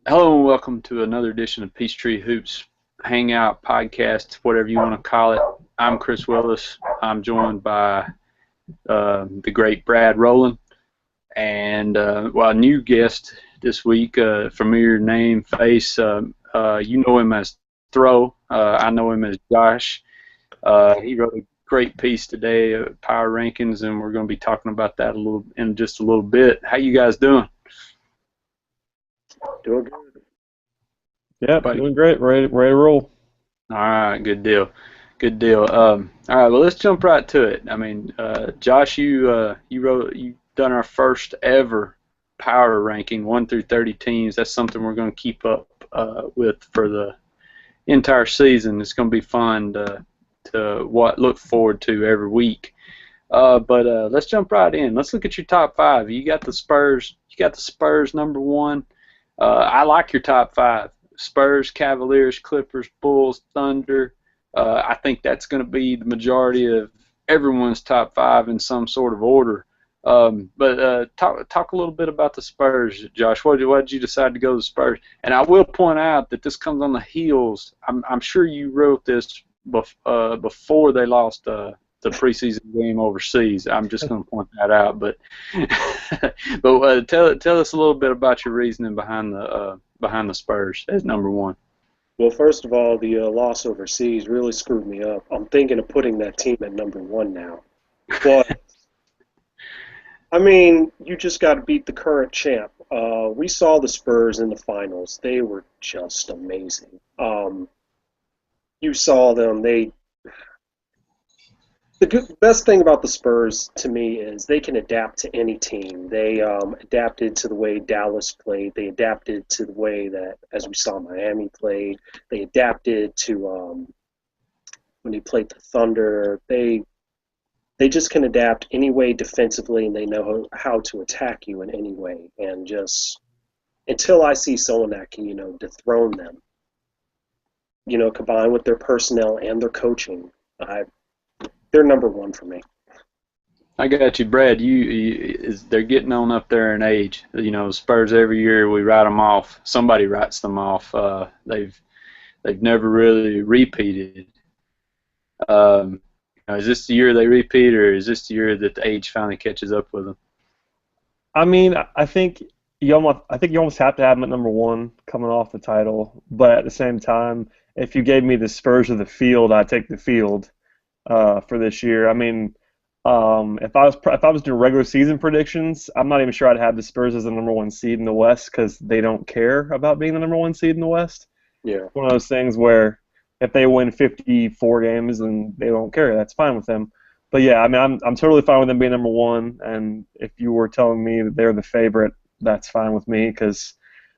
Hello and welcome to another edition of Peachtree Hoops Hangout podcast, whatever you want to call it. I'm Kris Willis. I'm joined by the great Brad Rowland and a new guest this week, familiar name, face. You know him as Throw. I know him as Josh. He wrote a great piece today, Power Rankings, and we're going to be talking about that in just a little bit. How you guys doing? Doing good. Yep, Buddy? doing great. Ready to roll. All right, good deal. Good deal. All right, well, let's jump right to it. I mean, Josh, you've done our first ever power ranking, 1 through 30 teams. That's something we're going to keep up with for the entire season. It's going to be fun to look forward to every week. But let's jump right in. Let's look at your top five. You got the Spurs. You got the Spurs number one. I like your top five. Spurs, Cavaliers, Clippers, Bulls, Thunder. I think that's going to be the majority of everyone's top five in some sort of order. But talk a little bit about the Spurs, Josh. Why did you decide to go to the Spurs? And I will point out that this comes on the heels. I'm sure you wrote this before they lost the preseason game overseas. I'm just going to point that out. But tell us a little bit about your reasoning behind the Spurs as number one. Well, first of all, the loss overseas really screwed me up. I'm thinking of putting that team at number one now. But, I mean, you just got to beat the current champ. We saw the Spurs in the finals. They were just amazing. You saw them. The best thing about the Spurs to me is they can adapt to any team. They adapted to the way Dallas played. They adapted to the way that, as we saw, Miami played. They adapted to when they played the Thunder. They just can adapt any way defensively, and they know how to attack you in any way. And just until I see someone that can, dethrone them, combined with their personnel and their coaching, they're number one for me. I got you, Brad. They're getting on up there in age. Spurs every year we write them off. Somebody writes them off. They've never really repeated. Is this the year they repeat, or is this the year that the age finally catches up with them? I mean, I think you almost have to have them at number one coming off the title. But at the same time, if you gave me the Spurs of the field, I'd take the field for this year. I mean, if I was doing regular season predictions, I'm not even sure I'd have the Spurs as the number one seed in the West because they don't care about being the number one seed in the West. Yeah. One of those things where if they win 54 games and they don't care, that's fine with them. But yeah, I mean, I'm totally fine with them being number one. And if you were telling me that they're the favorite, that's fine with me because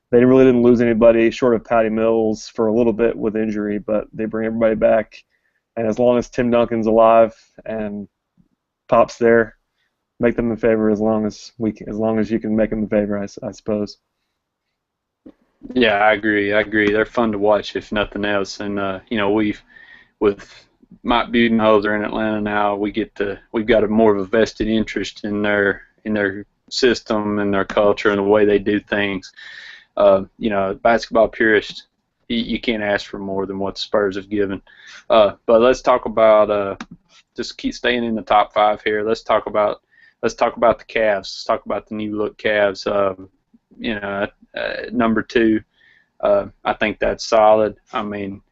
they really didn't lose anybody short of Patty Mills for a little bit with injury, but they bring everybody back. And as long as Tim Duncan's alive and Pop's there, make them the favorite as long as you can make them the favorite, I suppose. Yeah, I agree. They're fun to watch, if nothing else. And with Mike Budenholzer in Atlanta now, we've got a more of a vested interest in their system and their culture and the way they do things. Basketball purists, you can't ask for more than what the Spurs have given. But let's talk about just keep staying in the top five here. Let's talk about the Cavs. Let's talk about the new look Cavs. Number two, I think that's solid. I mean,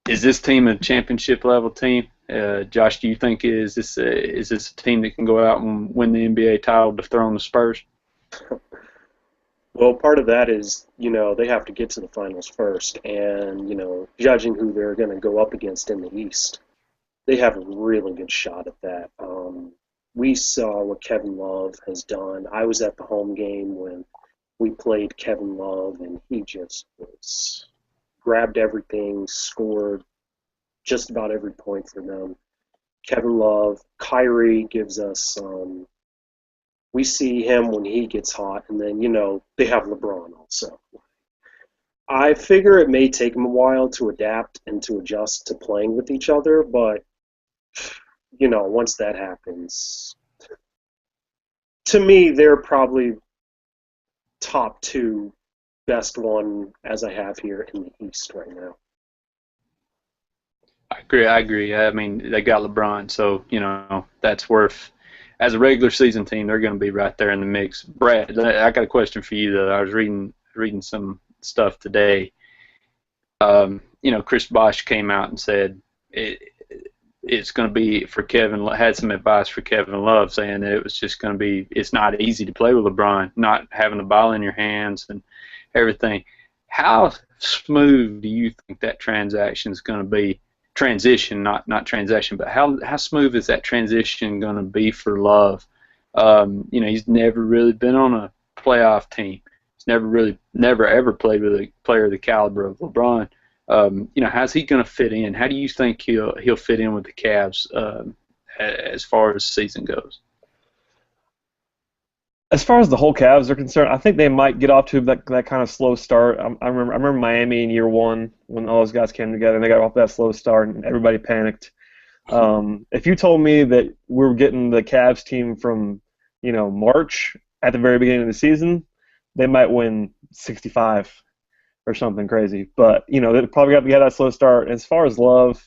is this team a championship level team? Josh, do you think is this a team that can go out and win the NBA title to dethrone the Spurs? Well, part of that is, they have to get to the finals first, and, judging who they're going to go up against in the East, they have a really good shot at that. We saw what Kevin Love has done. I was at the home game when we played Kevin Love, and he just grabbed everything, scored just about every point for them. Kevin Love, Kyrie gives us we see him when he gets hot, and then, they have LeBron also. I figure it may take them a while to adapt and to adjust to playing with each other, but, once that happens, to me, they're probably top two best one as I have here in the East right now. I agree. I agree. I mean, they got LeBron, so that's worth. As a regular season team, they're going to be right there in the mix. Brad, I got a question for you though. I was reading some stuff today. Chris Bosh came out and said it's going to be for Kevin. Had some advice for Kevin Love, saying that it was just going to be. It's not easy to play with LeBron, not having the ball in your hands and everything. How smooth do you think that transaction is going to be? Transition, not transaction, but how smooth is that transition going to be for Love? He's never really been on a playoff team. He's never ever played with a player of the caliber of LeBron. How's he going to fit in? How do you think he'll fit in with the Cavs as far as the season goes? As far as the whole Cavs are concerned, I think they might get off to that kind of slow start. I remember Miami in year one when all those guys came together and they got off that slow start and everybody panicked. If you told me that we were getting the Cavs team from March at the very beginning of the season, they might win 65 or something crazy. But they probably got to get that slow start. As far as Love,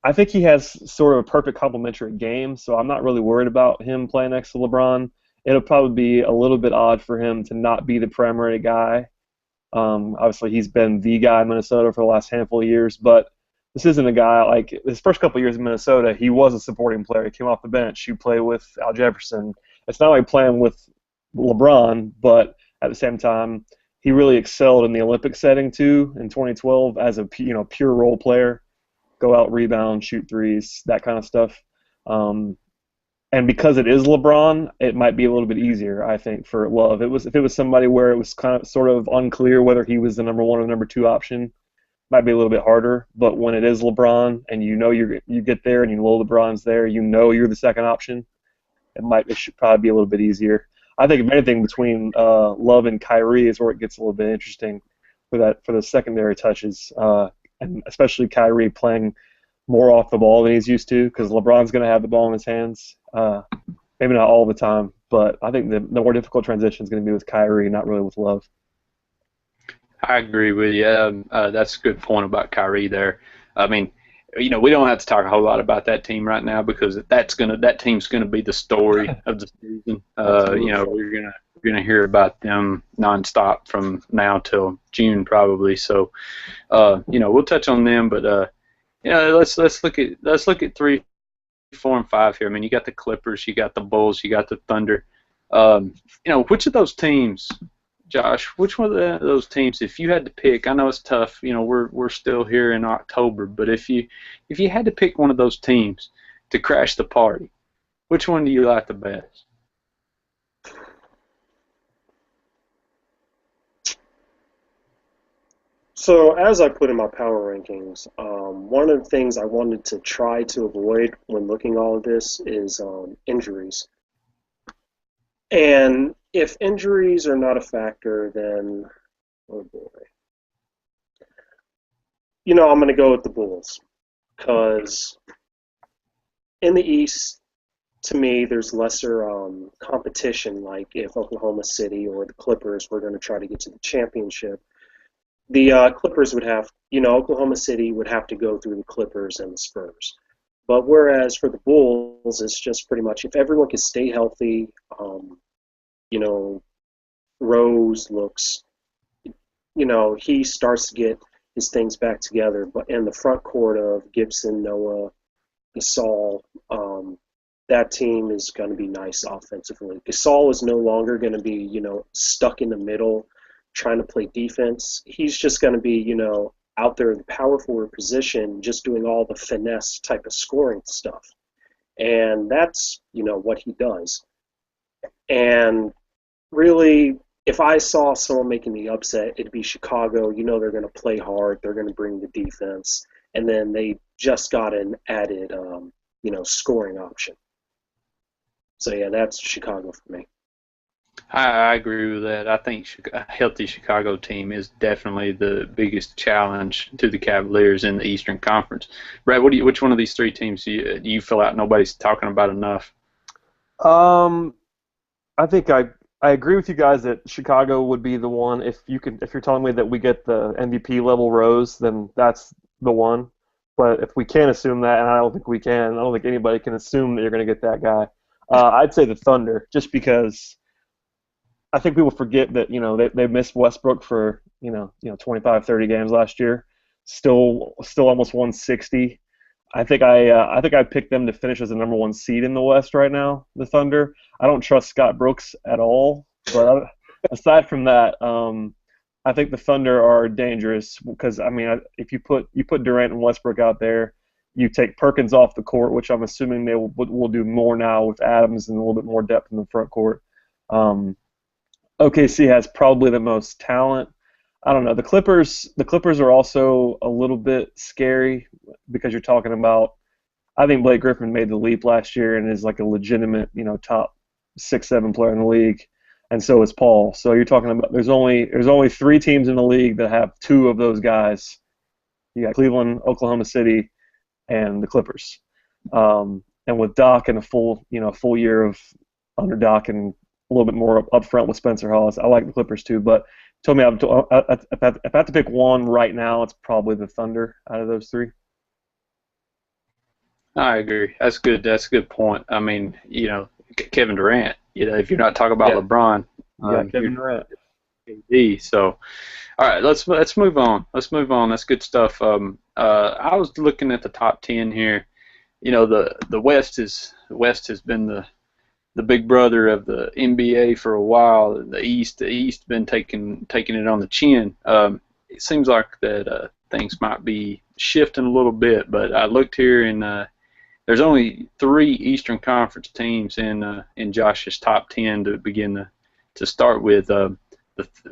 I think he has sort of a perfect complementary game, so I'm not really worried about him playing next to LeBron. It'll probably be a little bit odd for him to not be the primary guy. Obviously, he's been the guy in Minnesota for the last handful of years, but this isn't a guy like his first couple of years in Minnesota. He was a supporting player. He came off the bench. He played with Al Jefferson. It's not like playing with LeBron, but at the same time, he really excelled in the Olympic setting too in 2012 as a pure role player. Go out, rebound, shoot threes, that kind of stuff. And because it is LeBron, it might be a little bit easier, I think, for Love. If it was somebody where it was kind of sort of unclear whether he was the number one or number two option, might be a little bit harder. But when it is LeBron and you get there and you know LeBron's there, you're the second option, it should probably be a little bit easier. I think if anything between Love and Kyrie is where it gets a little bit interesting for the secondary touches, and especially Kyrie playing more off the ball than he's used to, because LeBron's going to have the ball in his hands. Maybe not all the time, but I think the more difficult transition is going to be with Kyrie, not really with Love. I agree with you. That's a good point about Kyrie there. I mean, we don't have to talk a whole lot about that team right now because that team's gonna be the story of the season. We're gonna hear about them nonstop from now till June probably. So, we'll touch on them, but let's look at 3, 4, and 5 here. I mean, you got the Clippers, you got the Bulls, you got the Thunder. Which of those teams, Josh? Which one of those teams, if you had to pick? I know it's tough. We're still here in October, but if you had to pick one of those teams to crash the party, which one do you like the best? So as I put in my power rankings, one of the things I wanted to try to avoid when looking at all of this is injuries. And if injuries are not a factor, then, oh boy. I'm going to go with the Bulls. Because in the East, to me, there's lesser competition, like if Oklahoma City or the Clippers were going to try to get to the championship. The Clippers would have, Oklahoma City would have to go through the Clippers and the Spurs. But whereas for the Bulls, it's just pretty much if everyone can stay healthy, Rose looks, he starts to get his things back together. But in the front court of Gibson, Noah, Gasol, that team is going to be nice offensively. Gasol is no longer going to be, stuck in the middle trying to play defense. He's just going to be, out there in the power forward position, just doing all the finesse type of scoring stuff. And that's, what he does. And really, if I saw someone making the upset, it'd be Chicago. They're going to play hard. They're going to bring the defense. And then they just got an added, scoring option. So, yeah, that's Chicago for me. I agree with that. I think a healthy Chicago team is definitely the biggest challenge to the Cavaliers in the Eastern Conference. Brad, which one of these three teams do you feel like nobody's talking about enough? I think I agree with you guys that Chicago would be the one. If you're telling me that we get the MVP level Rose, then that's the one. But if we can't assume that, and I don't think we can, I don't think anybody can assume that you're going to get that guy. I'd say the Thunder, just because I think people forget that they missed Westbrook for 25, 30 games last year. Still almost 160. I think I picked them to finish as the number one seed in the West right now. The Thunder. I don't trust Scott Brooks at all. But aside from that, I think the Thunder are dangerous because I mean, if you put Durant and Westbrook out there, you take Perkins off the court, which I'm assuming they will do more now with Adams and a little bit more depth in the front court. Um, OKC has probably the most talent. I don't know. The Clippers are also a little bit scary because you're talking about. I think Blake Griffin made the leap last year and is like a legitimate, top 6, 7 player in the league, and so is Paul. So you're talking about there's only 3 teams in the league that have 2 of those guys. You got Cleveland, Oklahoma City, and the Clippers. And with Doc and a full year of under Doc and a little bit more up front with Spencer Hawes, I like the Clippers too. But told me if I have to pick one right now, it's probably the Thunder out of those 3. I agree. That's good. That's a good point. I mean, Kevin Durant. If you're not talking about LeBron, Yeah, Kevin Durant. KD. So, all right, let's move on. Let's move on. That's good stuff. I was looking at the top 10 here. The West has been the big brother of the NBA for a while. The East been taking it on the chin. It seems like that things might be shifting a little bit, but I looked here and there's only 3 Eastern Conference teams in Josh's top 10 to begin to start with.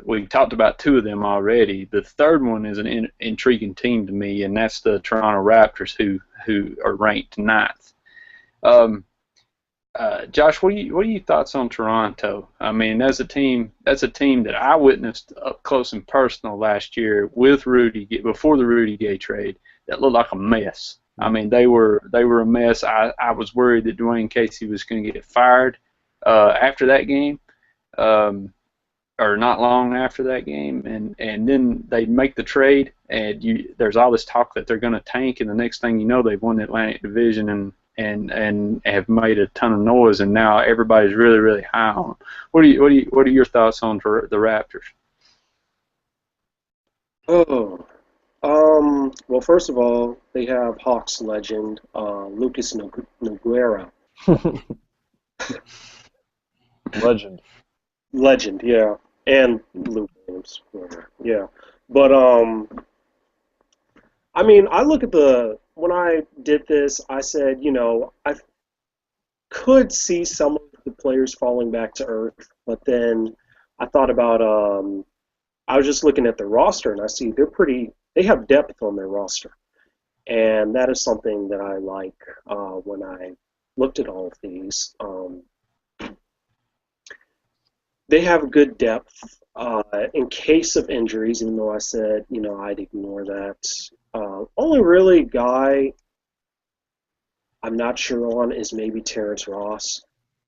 We talked about 2 of them already. The third one is an intriguing team to me, and that's the Toronto Raptors, who are ranked 9th. Josh, what are your thoughts on Toronto? I mean, that's a team that I witnessed up close and personal last year with before the Rudy Gay trade that looked like a mess. I mean, they were a mess. I was worried that Dwayne Casey was going to get fired after that game, or not long after that game, and then they make the trade, and there's all this talk that they're going to tank, and the next thing you know, they've won the Atlantic Division and have made a ton of noise, and now everybody's really, really high on them. What are your thoughts on the Raptors? Oh, well, first of all, they have Hawks legend Lucas Nogueira. Legend. Legend, yeah, and Lou Williams, whatever. Yeah, but I mean, I look at when I did this, I said, I could see some of the players falling back to earth, but then I thought about, I was just looking at the roster, and I see they have depth on their roster, and that is something that I like when I looked at all of these. They have good depth in case of injuries, even though I said, I'd ignore that. Only really guy I'm not sure on is maybe Terrence Ross.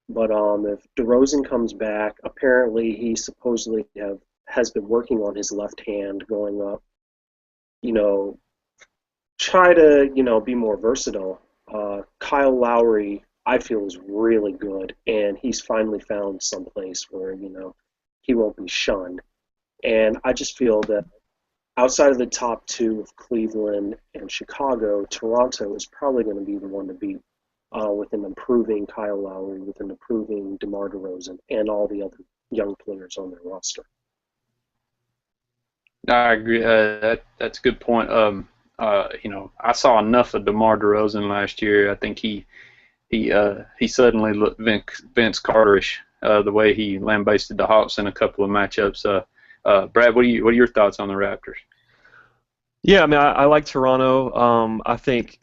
But if DeRozan comes back, apparently he supposedly has been working on his left hand going up. Try to, be more versatile. Kyle Lowry, I feel, is really good, and he's finally found someplace where, he won't be shunned. And I just feel that outside of the top 2 of Cleveland and Chicago, Toronto is probably going to be the one to beat with an improving Kyle Lowry, with an improving DeMar DeRozan, and all the other young players on their roster. I agree. That's a good point. I saw enough of DeMar DeRozan last year. I think he suddenly looked Vince Carterish the way he lambasted the Hawks in a couple of matchups. Brad, what are your thoughts on the Raptors? Yeah, I mean, I like Toronto. I think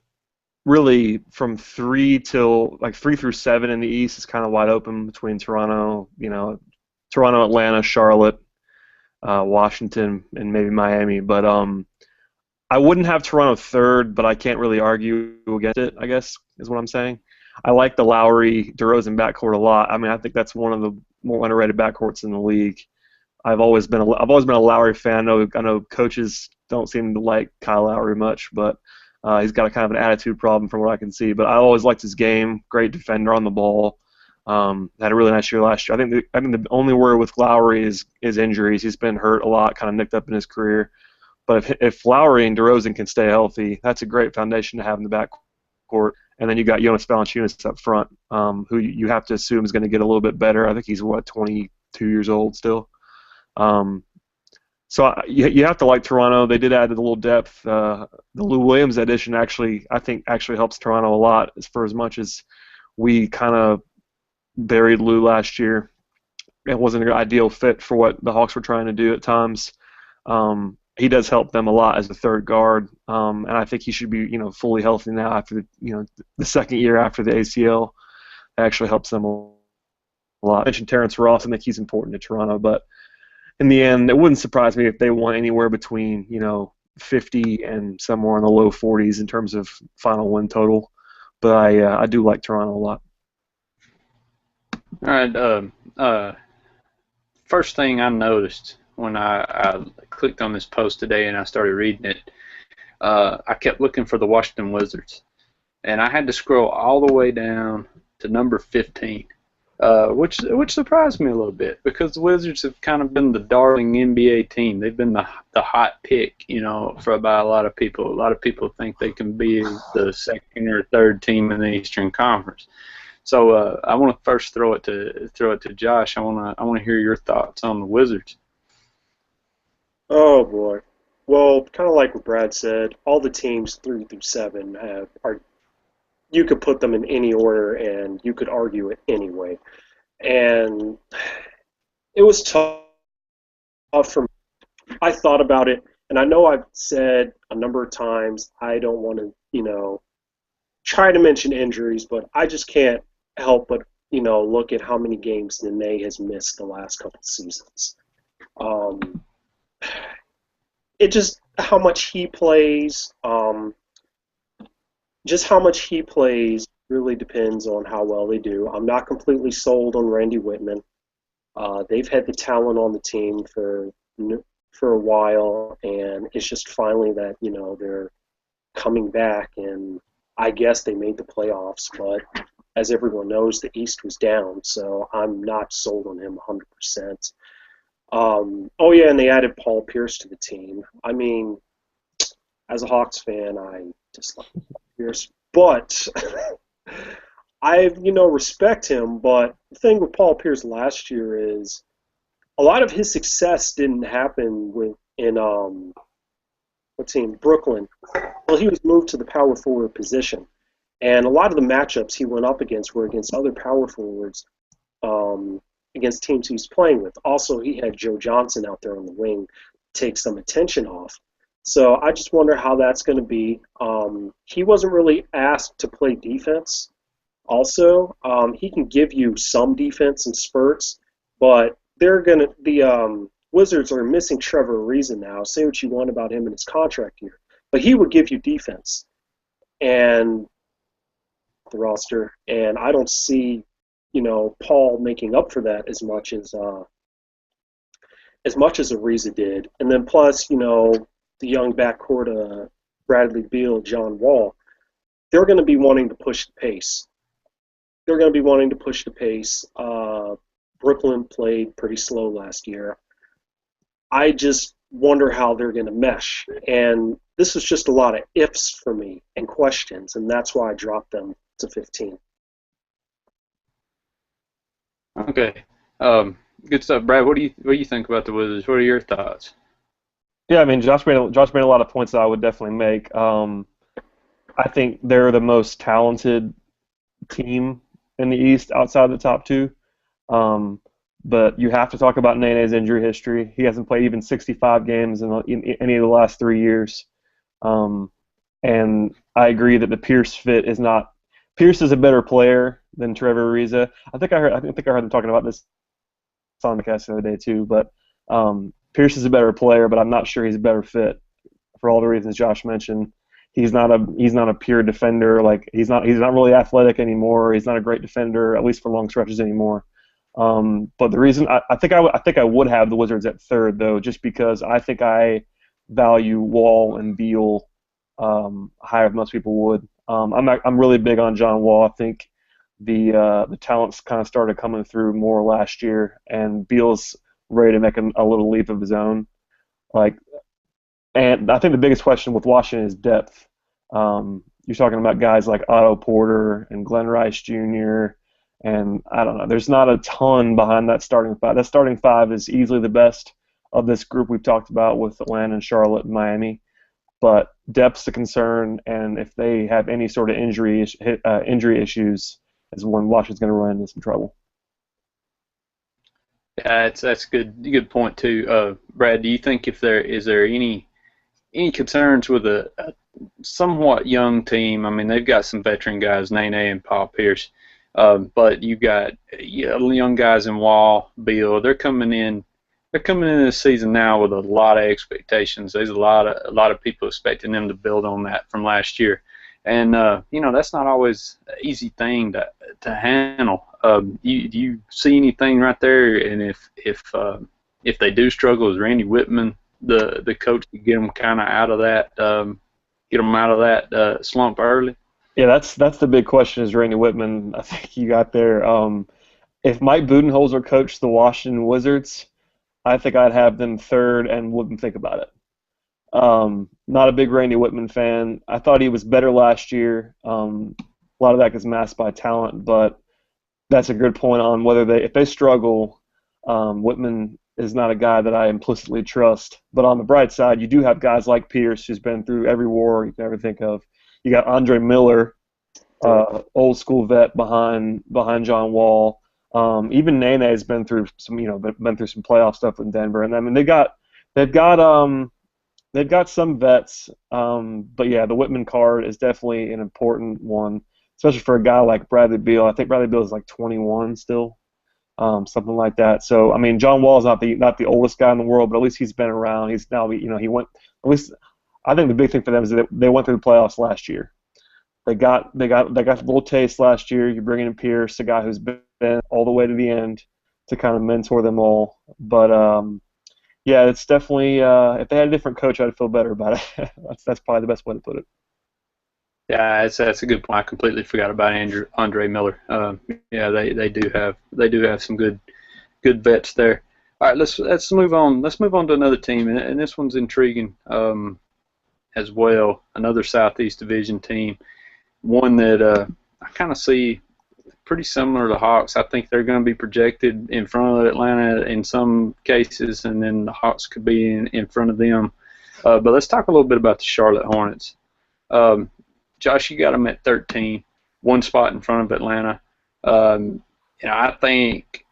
really from 3 through 7 in the East is kind of wide open between Toronto, Atlanta, Charlotte, Washington, and maybe Miami. But I wouldn't have Toronto 3rd, but I can't really argue against it, I guess, is what I'm saying. I like the Lowry DeRozan backcourt a lot. I mean, I think that's one of more underrated backcourts in the league. I've always been a Lowry fan. I know coaches don't seem to like Kyle Lowry much, but he's got a kind of an attitude problem from what I can see. But I always liked his game. Great defender on the ball. Had a really nice year last year. I think the only worry with Lowry is injuries. He's been hurt a lot, kind of nicked up in his career. But if Lowry and DeRozan can stay healthy, that's a great foundation to have in the backcourt. And then you got Jonas Valanciunas up front, who you have to assume is going to get a little bit better. I think he's 22 years old still. So you have to like Toronto. They did add a little depth. The Lou Williams addition I think helps Toronto a lot for as much as we kind of buried Lou last year. It wasn't an ideal fit for what the Hawks were trying to do at times. He does help them a lot as a third guard, and I think he should be fully healthy now after the second year after the ACL. It actually helps them a lot. I mentioned Terrence Ross. I think he's important to Toronto, but in the end, it wouldn't surprise me if they won anywhere between 50 and somewhere in the low 40s in terms of final win total. But I do like Toronto a lot. All right. First thing I noticed when I clicked on this post today and I started reading it, I kept looking for the Washington Wizards, and I had to scroll all the way down to number 15. Which surprised me a little bit because the Wizards have kind of been the darling NBA team. They've been the hot pick, for about a lot of people. A lot of people think they can be the second or third team in the Eastern Conference. So I want to first throw it to Josh. I want to hear your thoughts on the Wizards. Oh boy. Well, kind of like what Brad said, all the teams 3 through 7 are. You could put them in any order, and you could argue it anyway. And it was tough for me. I thought about it, and I know I've said a number of times I don't want to, try to mention injuries, but I just can't help but, look at how many games Nene has missed the last couple of seasons. It just how much he plays. Just how much he plays really depends on how well they do. I'm not completely sold on Randy Whitman. They've had the talent on the team for a while, and it's just finally that they're coming back. And I guess they made the playoffs, but as everyone knows, the East was down, so I'm not sold on him 100%. Oh yeah, and they added Paul Pierce to the team. I mean, as a Hawks fan, I dislike Pierce, but I respect him. But the thing with Paul Pierce last year is a lot of his success didn't happen in what team? Brooklyn. Well, he was moved to the power forward position, and a lot of the matchups he went up against were against other power forwards, against teams he was playing with. Also, he had Joe Johnson out there on the wing to take some attention off. So I just wonder how that's going to be. He wasn't really asked to play defense. Also, he can give you some defense in spurts, but the Wizards are missing Trevor Ariza now. Say what you want about him in his contract year, but he would give you defense and the roster. And I don't see, Paul making up for that as much as Ariza did. And then plus, the young backcourt, Bradley Beal, John Wall, they're going to be wanting to push the pace. Brooklyn played pretty slow last year. I just wonder how they're going to mesh. And this is just a lot of ifs for me and questions, and that's why I dropped them to 15. Okay. Good stuff, Brad. What do you think about the Wizards? What are your thoughts? Yeah, I mean, Josh made a lot of points that I would definitely make. I think they're the most talented team in the East outside the top two. But you have to talk about Nene's injury history. He hasn't played even 65 games in any of the last 3 years. And I agree that the Pierce fit is not. Pierce is a better player than Trevor Ariza. I think I heard them talking about this on the cast the other day too. But Pierce is a better player, but I'm not sure he's a better fit for all the reasons Josh mentioned. He's not a pure defender. Like he's not really athletic anymore. He's not a great defender, at least for long stretches anymore. But the reason I think I think I would have the Wizards at third though, just because I think I value Wall and Beal higher than most people would. I'm really big on John Wall. I think the talents kind of started coming through more last year, and Beal's ready to make a little leap of his own. Like, and I think the biggest question with Washington is depth. You're talking about guys like Otto Porter and Glenn Rice Jr. And I don't know. There's not a ton behind that starting five. That starting five is easily the best of this group we've talked about with Atlanta and Charlotte and Miami. But depth's a concern, and if they have any sort of injury issues, is when Washington's going to run into some trouble. Yeah, that's good point too. Brad, do you think if there is there any concerns with a somewhat young team? I mean, they've got some veteran guys, Nene and Paul Pierce, but you've got young guys in Wall, Beal. They're coming in. They're coming into this season now with a lot of expectations. There's a lot of people expecting them to build on that from last year, and that's not always an easy thing to handle. Do you see anything right there? And if they do struggle, is Randy Whitman the coach to get them kind of out of that slump early? Yeah, that's the big question. Is Randy Whitman? I think you got there. If Mike Budenholzer coached the Washington Wizards, I think I'd have them third and wouldn't think about it. Not a big Randy Whitman fan. I thought he was better last year. A lot of that gets masked by talent, but that's a good point on whether if they struggle, Whitman is not a guy that I implicitly trust. But on the bright side, you do have guys like Pierce, who's been through every war you can ever think of. You got Andre Miller, old school vet behind John Wall. Even Nene has been through some playoff stuff in Denver, and I mean they've got some vets, but yeah, the Whitman card is definitely an important one, especially for a guy like Bradley Beal. I think Bradley Beal is like 21 still, something like that. So I mean, John Wall is not the oldest guy in the world, but at least he's been around. He's now he went at least. I think the big thing for them is that they went through the playoffs last year. They got a little taste last year. You bring in Pierce, a guy who's been all the way to the end, to kind of mentor them all. But yeah, it's definitely if they had a different coach, I'd feel better about it. that's probably the best way to put it. Yeah, that's a good point. I completely forgot about Andre Miller. Yeah, they do have some good vets there. All right, let's move on. Let's move on to another team, and this one's intriguing as well. Another Southeast Division team, one that I kind of see pretty similar to Hawks. I think they're going to be projected in front of Atlanta in some cases, and then the Hawks could be in front of them. But let's talk a little bit about the Charlotte Hornets. Josh, you got them at 13, one spot in front of Atlanta. I think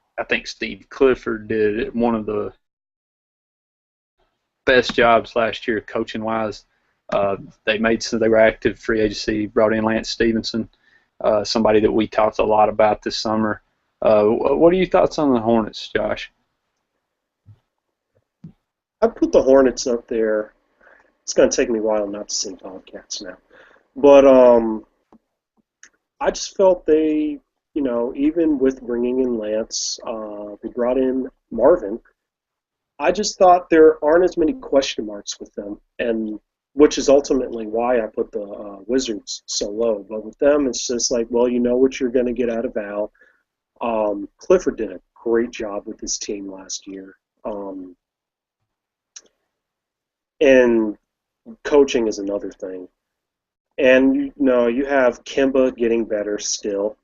Steve Clifford did one of the best jobs last year coaching wise. They were active free agency, brought in Lance Stevenson, somebody that we talked a lot about this summer. What are your thoughts on the Hornets, Josh? I put the Hornets up there. It's going to take me a while not to say Bobcats now. But I just felt they, even with bringing in Lance, they brought in Marvin. I just thought there aren't as many question marks with them, and which is ultimately why I put the Wizards so low. But with them, it's just like, well, you know what you're going to get out of Al. Clifford did a great job with his team last year. And coaching is another thing. And, you have Kemba getting better still.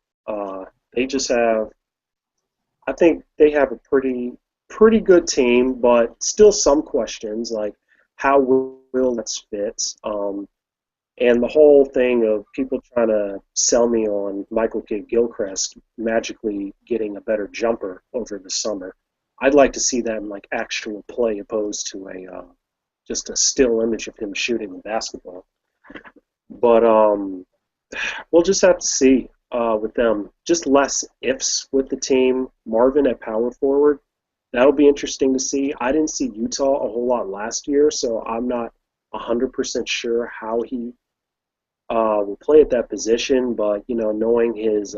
They just have, I think they have a pretty good team, but still some questions, like how will that fit? And the whole thing of people trying to sell me on Michael Kidd-Gilchrist magically getting a better jumper over the summer. I'd like to see that in like actual play opposed to just a still image of him shooting the basketball. But we'll just have to see with them. Just less ifs with the team. Marvin at power forward, that'll be interesting to see. I didn't see Utah a whole lot last year, so I'm not 100% sure how he will play at that position. But knowing his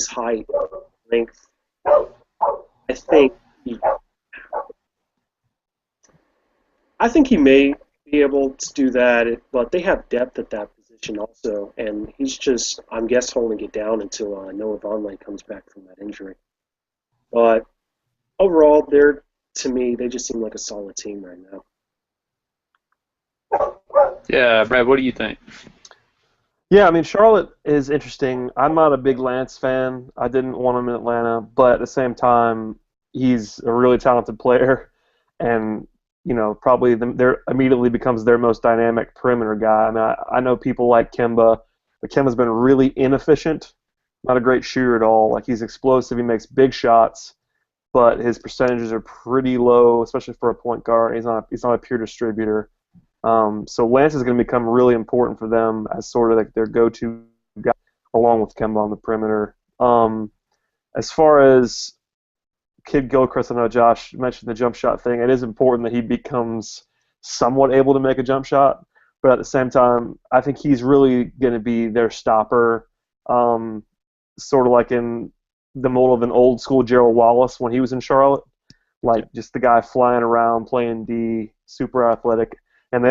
height, length, I think he, I think he may be able to do that, but they have depth at that position also, and he's just, I'm guess, holding it down until Noah Vonleh comes back from that injury. But overall, to me, they just seem like a solid team right now. Yeah, Brad, what do you think? Yeah, I mean, Charlotte is interesting. I'm not a big Lance fan. I didn't want him in Atlanta, but at the same time, he's a really talented player, and probably there immediately becomes their most dynamic perimeter guy. I mean, I know people like Kemba, but Kemba's been really inefficient. Not a great shooter at all. Like, he's explosive. He makes big shots, but his percentages are pretty low, especially for a point guard. He's not a pure distributor. So Lance is going to become really important for them as sort of like their go-to guy, along with Kemba on the perimeter. As far as Kid Gilchrist, I know Josh mentioned the jump shot thing. It is important that he becomes somewhat able to make a jump shot, but at the same time, I think he's really going to be their stopper, sort of like in the mold of an old school Gerald Wallace when he was in Charlotte, like just the guy flying around, playing D, super athletic. And they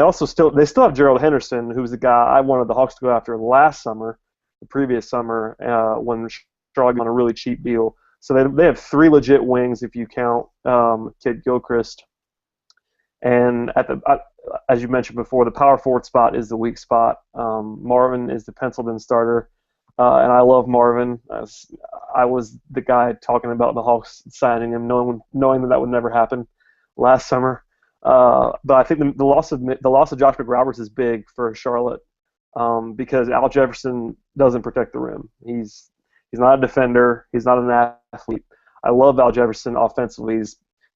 still have Gerald Henderson, who's the guy I wanted the Hawks to go after last summer, the previous summer, when Charlotte got on a really cheap deal. So they have three legit wings if you count Kid Gilchrist. And as you mentioned before, the power forward spot is the weak spot. Marvin is the penciled-in starter, and I love Marvin. I was the guy talking about the Hawks signing him, knowing that would never happen last summer. But I think the loss of Josh McRoberts is big for Charlotte because Al Jefferson doesn't protect the rim. He's not a defender. He's not an athlete. I love Al Jefferson offensively.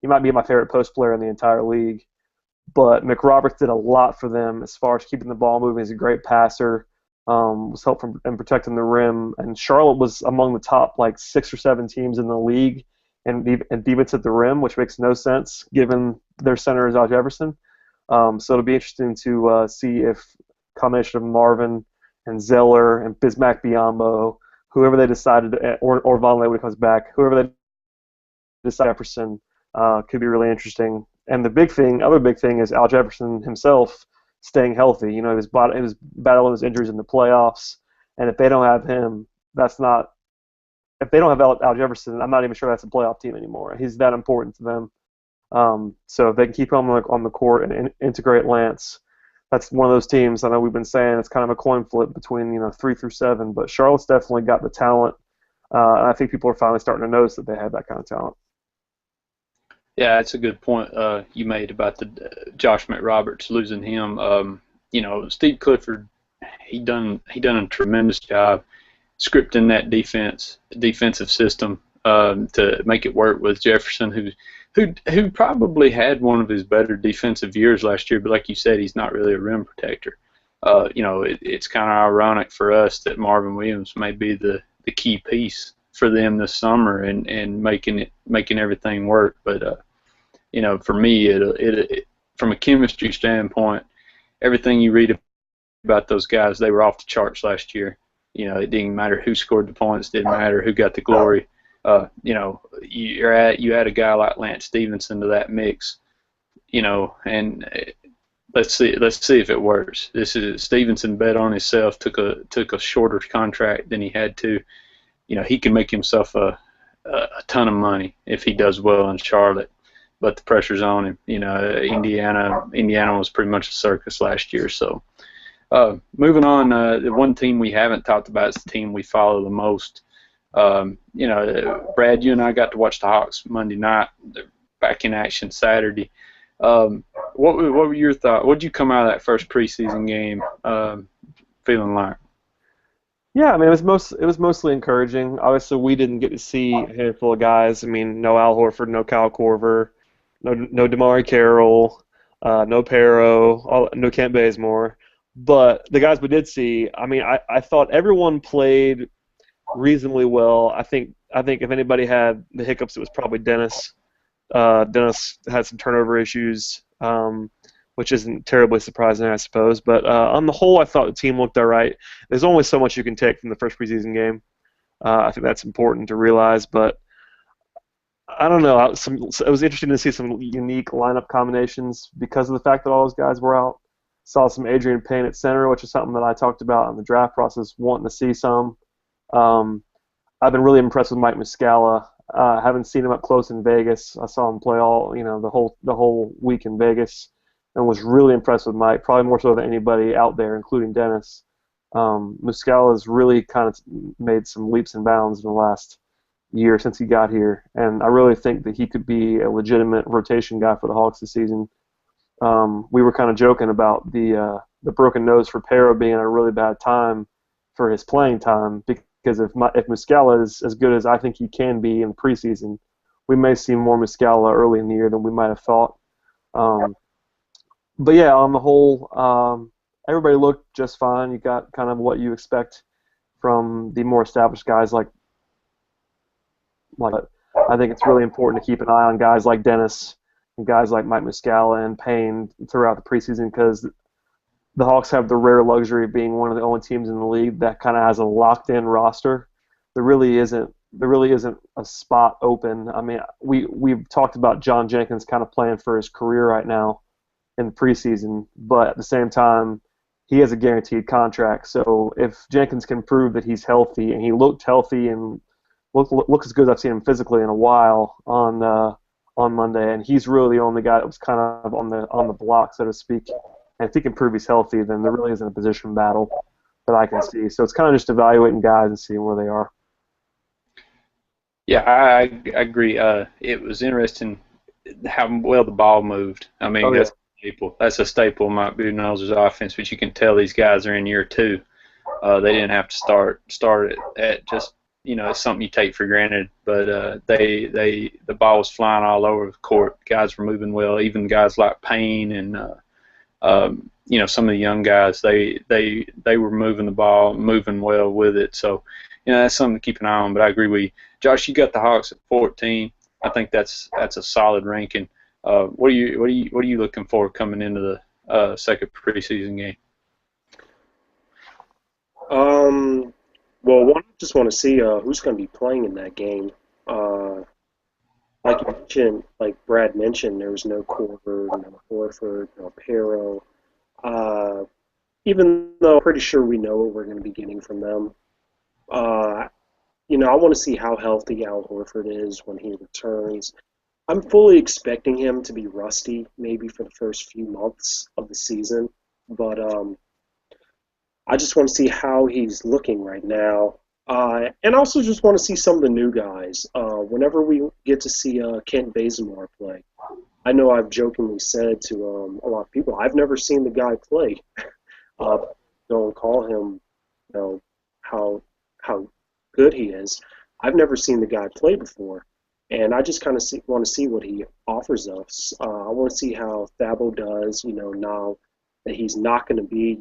He might be my favorite post player in the entire league. But McRoberts did a lot for them as far as keeping the ball moving. He's a great passer. Was helpful in protecting the rim. And Charlotte was among the top 6 or 7 teams in the league and defense at the rim, which makes no sense given their center is Al Jefferson. So it'll be interesting to see if combination of Marvin and Zeller and Bismack Biyombo, whoever they decided, or Vonleh when he comes back, whoever they decide Jefferson could be really interesting. And the other big thing is Al Jefferson himself staying healthy. He was battling his injuries in the playoffs, and if they don't have him, if they don't have Al Jefferson, I'm not even sure that's a playoff team anymore. He's that important to them. So if they can keep him on the court and integrate Lance, that's one of those teams. I know we've been saying it's kind of a coin flip between 3 through 7, but Charlotte's definitely got the talent, and I think people are finally starting to notice that they have that kind of talent. Yeah, that's a good point you made about the Josh McRoberts, losing him. Steve Clifford, he done a tremendous job scripting that defensive system to make it work with Jefferson, who probably had one of his better defensive years last year, but like you said, he's not really a rim protector. It's kind of ironic for us that Marvin Williams may be the key piece for them this summer and making everything work. But for me, it from a chemistry standpoint, everything you read about those guys, they were off the charts last year. It didn't matter who scored the points, didn't matter who got the glory. You add a guy like Lance Stevenson to that mix, and let's see if it works. Stevenson bet on himself, took a shorter contract than he had to. He can make himself a ton of money if he does well in Charlotte, but the pressure's on him. Indiana was pretty much a circus last year. So moving on, the one team we haven't talked about is the team we follow the most. Brad, you and I got to watch the Hawks Monday night. They're back in action Saturday. What were your thoughts? What did you come out of that first preseason game feeling like? Yeah, I mean, it was mostly encouraging. Obviously, we didn't get to see a handful of guys. I mean, no Al Horford, no Kyle Korver, no DeMar Carroll, no Pero, no Kent Bazemore. But the guys we did see, I mean, I thought everyone played reasonably well. I think if anybody had the hiccups, it was probably Dennis. Dennis had some turnover issues, which isn't terribly surprising, I suppose. But on the whole, I thought the team looked all right. There's only so much you can take from the first preseason game. I think that's important to realize. But I don't know. It was interesting to see some unique lineup combinations because of the fact that all those guys were out. Saw some Adrian Payne at center, which is something that I talked about in the draft process, wanting to see some. Um, I've been really impressed with Mike Muscala. Haven't seen him up close in Vegas. I saw him play the whole week in Vegas, and was really impressed with Mike. Probably more so than anybody out there, including Dennis. Muscala has really kind of made some leaps and bounds in the last year since he got here, and I really think that he could be a legitimate rotation guy for the Hawks this season. We were kind of joking about the broken nose for Pero being at a really bad time for his playing time, because if Muscala is as good as I think he can be in preseason, we may see more Muscala early in the year than we might have thought. Um, but yeah, on the whole, everybody looked just fine. You got kind of what you expect from the more established guys like. I think it's really important to keep an eye on guys like Dennis and guys like Mike Muscala and Payne throughout the preseason, because the Hawks have the rare luxury of being one of the only teams in the league that kind of has a locked-in roster. There really isn't a spot open. I mean, we've talked about John Jenkins kind of playing for his career right now in the preseason, but at the same time, he has a guaranteed contract. So if Jenkins can prove that he's healthy, and he looked healthy and look as good as I've seen him physically in a while on Monday, and he's really the only guy that was kind of on the block, so to speak. And if he can prove he's healthy, then there really isn't a position battle that I can see. So it's kind of just evaluating guys and seeing where they are. Yeah, I agree. It was interesting how well the ball moved. I mean, Yeah. That's a staple of Mike Budenholzer's offense, but you can tell these guys are in year two. They didn't have to start it at just, it's something you take for granted. But the ball was flying all over the court. Guys were moving well. Even guys like Payne and some of the young guys, they were moving the ball, moving well with it. So, that's something to keep an eye on. But I agree with you, Josh. You got the Hawks at 14. I think that's a solid ranking. What are you looking for coming into the second preseason game? Well, one, I just want to see who's going to be playing in that game. Like you mentioned, like Brad mentioned, there was no Korver, no Horford, no Pero. Even though I'm pretty sure we know what we're going to be getting from them. I want to see how healthy Al Horford is when he returns. I'm fully expecting him to be rusty, maybe for the first few months of the season, but I just want to see how he's looking right now. And I also just want to see some of the new guys. Whenever we get to see Kent Bazemore play, I know I've jokingly said to a lot of people, I've never seen the guy play. Don't call him, how good he is. I've never seen the guy play before. And I just kind of want to see what he offers us. I want to see how Thabo does, now that he's not going to be,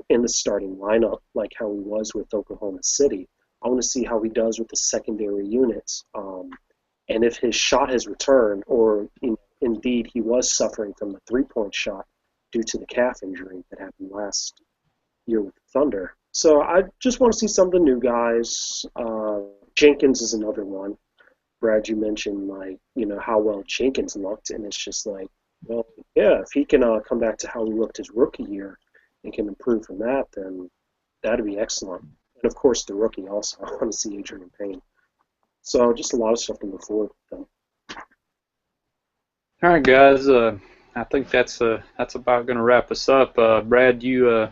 in the starting lineup like how he was with Oklahoma City. I want to see how he does with the secondary units. And if his shot has returned, or indeed he was suffering from the three-point shot due to the calf injury that happened last year with the Thunder. So I just want to see some of the new guys. Jenkins is another one. Brad, you mentioned how well Jenkins looked, and it's just like, well, yeah, if he can come back to how he looked his rookie year and can improve from that, then that'd be excellent. And of course, the rookie also. I want to see Adrian Payne. So just a lot of stuff to look forward to. All right, guys. I think that's about going to wrap us up. Brad, you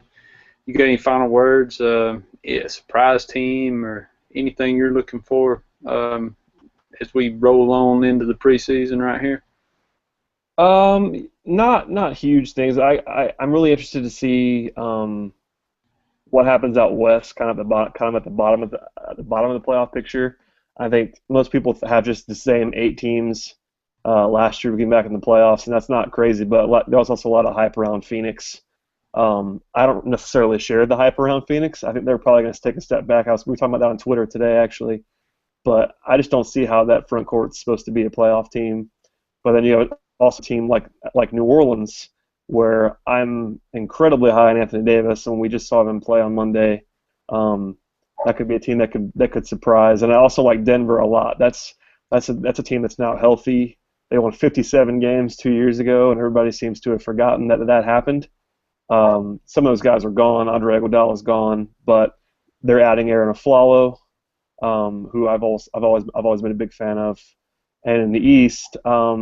got any final words? Surprise team or anything you're looking for as we roll on into the preseason right here? Not huge things. I'm really interested to see what happens out west, kind of at the bottom of the playoff picture. I think most people have just the same 8 teams last year getting back in the playoffs, and that's not crazy. But there was also a lot of hype around Phoenix. I don't necessarily share the hype around Phoenix. I think they're probably going to take a step back. We were talking about that on Twitter today, actually. But I just don't see how that front court's supposed to be a playoff team. But then you have also a team like New Orleans, where I'm incredibly high on Anthony Davis, and we just saw them play on Monday. That could be a team that could surprise. And I also like Denver a lot. That's That's a team that's now healthy. They won 57 games 2 years ago, and everybody seems to have forgotten that happened. Some of those guys are gone. Andre Iguodala's gone, but they're adding Aaron Aflalo, who I've always been a big fan of. And in the East, I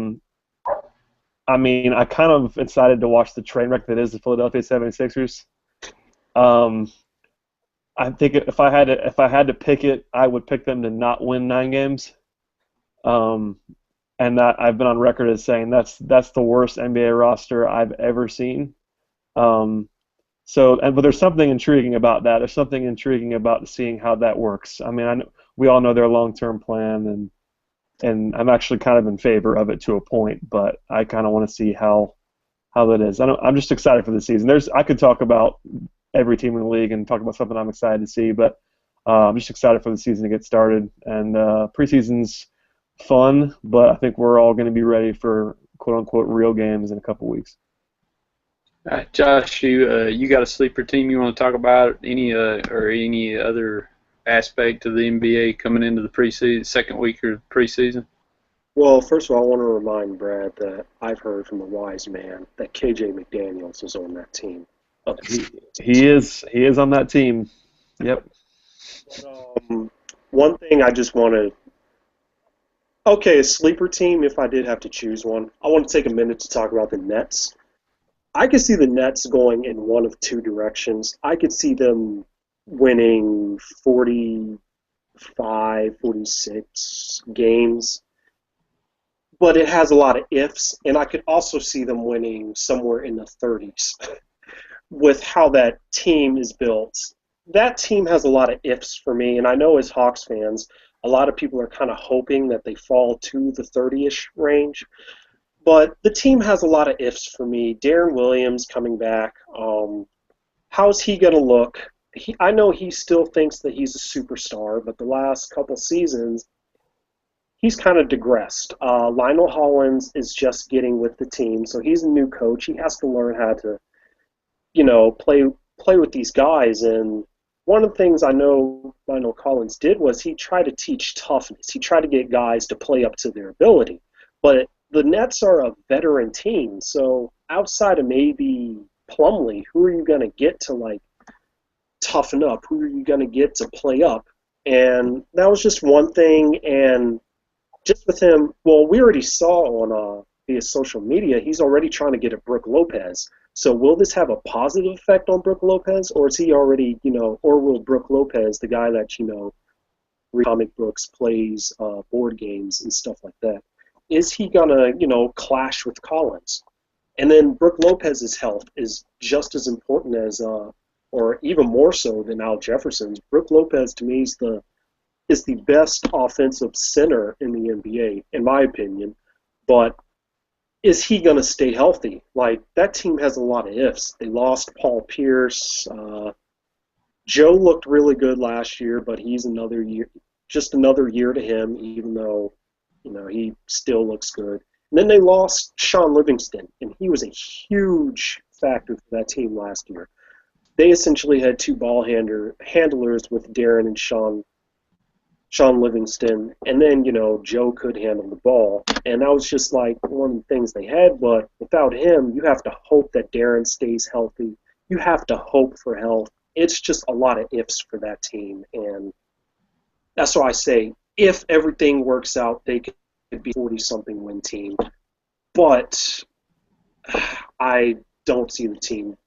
mean, I kind of excited to watch the train wreck that is the Philadelphia 76ers. I think if I had to pick it, I would pick them to not win 9 games. And that I've been on record as saying that's the worst NBA roster I've ever seen. But there's something intriguing about that. There's something intriguing about seeing how that works. I mean, we all know their long-term plan, and I'm actually kind of in favor of it to a point, but I kind of want to see how that is. I'm just excited for the season. I could talk about every team in the league and talk about something I'm excited to see, but I'm just excited for the season to get started. And preseason's fun, but I think we're all going to be ready for quote-unquote real games in a couple weeks. All right, Josh, you got a sleeper team you want to talk about? Any other aspect of the NBA coming into the preseason, second week of preseason? Well, first of all, I want to remind Brad that I've heard from a wise man that KJ McDaniels is on that team. He is on that team. Yep. But, one thing I just want to. Okay, a sleeper team. If I did have to choose one, I want to take a minute to talk about the Nets. I could see the Nets going in one of two directions. I could see them winning 45, 46 games, but it has a lot of ifs, and I could also see them winning somewhere in the 30s with how that team is built. That team has a lot of ifs for me, and I know as Hawks fans, a lot of people are kind of hoping that they fall to the 30-ish range. But the team has a lot of ifs for me. Darren Williams coming back. How's he going to look? I know he still thinks that he's a superstar, but the last couple seasons, he's kind of digressed. Lionel Hollins is just getting with the team, so he's a new coach. He has to learn how to, play with these guys. And one of the things I know Lionel Hollins did was he tried to teach toughness. He tried to get guys to play up to their ability. But the Nets are a veteran team, so outside of maybe Plumlee, who are you going to get to, toughen up? Who are you going to get to play up? And that was just one thing, and just with him, well, we already saw on via social media, he's already trying to get at Brook Lopez. So will this have a positive effect on Brook Lopez, or is he already, or will Brook Lopez, the guy that, reads comic books, plays board games and stuff like that, is he going to, clash with Collins? And then Brook Lopez's health is just as important as, or even more so than Al Jefferson's. Brook Lopez, to me, is the best offensive center in the NBA, in my opinion. But is he going to stay healthy? That team has a lot of ifs. They lost Paul Pierce. Joe looked really good last year, but he's another year to him, even though he still looks good. And then they lost Sean Livingston, and he was a huge factor for that team last year. They essentially had two ball handlers with Darren and Sean Livingston, and then, Joe could handle the ball. And that was just one of the things they had, but without him, you have to hope that Darren stays healthy. You have to hope for health. It's just a lot of ifs for that team, and that's why I say if everything works out, they could be a 40-something win team. But I don't see the team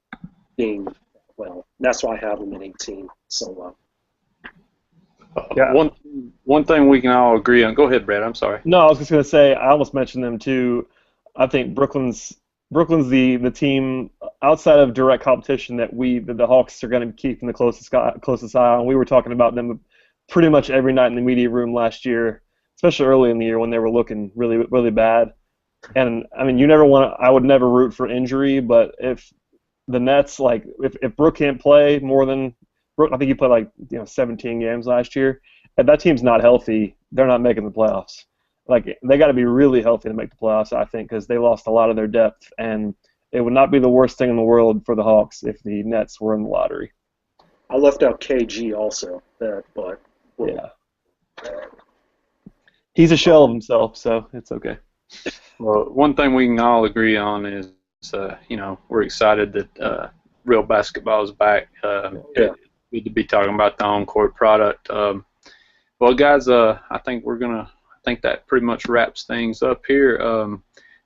being well. That's why I have them at 18. So, yeah. One thing we can all agree on. Go ahead, Brad. I'm sorry. No, I was just going to say I almost mentioned them too. I think Brooklyn's the team outside of direct competition that the Hawks are going to be keeping the closest eye on. We were talking about them pretty much every night in the media room last year, especially early in the year when they were looking really, really bad. And I mean, I would never root for injury, but if the Nets, if Brook can't play more than Brook, I think he played 17 games last year. If that team's not healthy, they're not making the playoffs. They got to be really healthy to make the playoffs, I think, because they lost a lot of their depth, and it would not be the worst thing in the world for the Hawks if the Nets were in the lottery. I left out KG also, but yeah. He's a shell of himself, so it's okay. Well, one thing we can all agree on is, we're excited that real basketball is back. Yeah. Good to be talking about the on-court product. Well, guys, I think that pretty much wraps things up here. I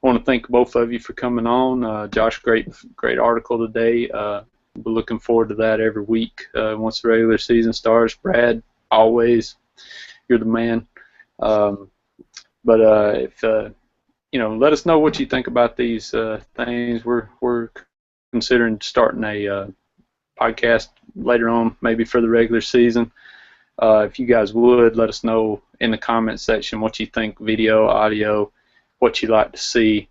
want to thank both of you for coming on. Josh, great article today. We're looking forward to that every week once the regular season starts. Brad, always, you're the man. But if let us know what you think about these things. We're considering starting a podcast later on, maybe for the regular season. If you guys would, let us know in the comments section what you think, video, audio, what you'd like to see.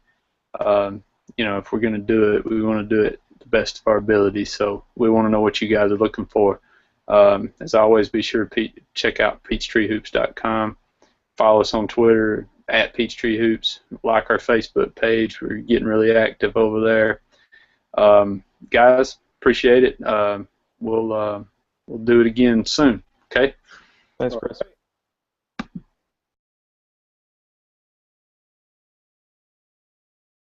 If we're going to do it, we want to do it the best of our ability. So we want to know what you guys are looking for. As always, be sure to check out peachtreehoops.com. Follow us on Twitter at @PeachtreeHoops. Like our Facebook page. We're getting really active over there. Guys, appreciate it. We'll do it again soon. Okay? Thanks, Chris.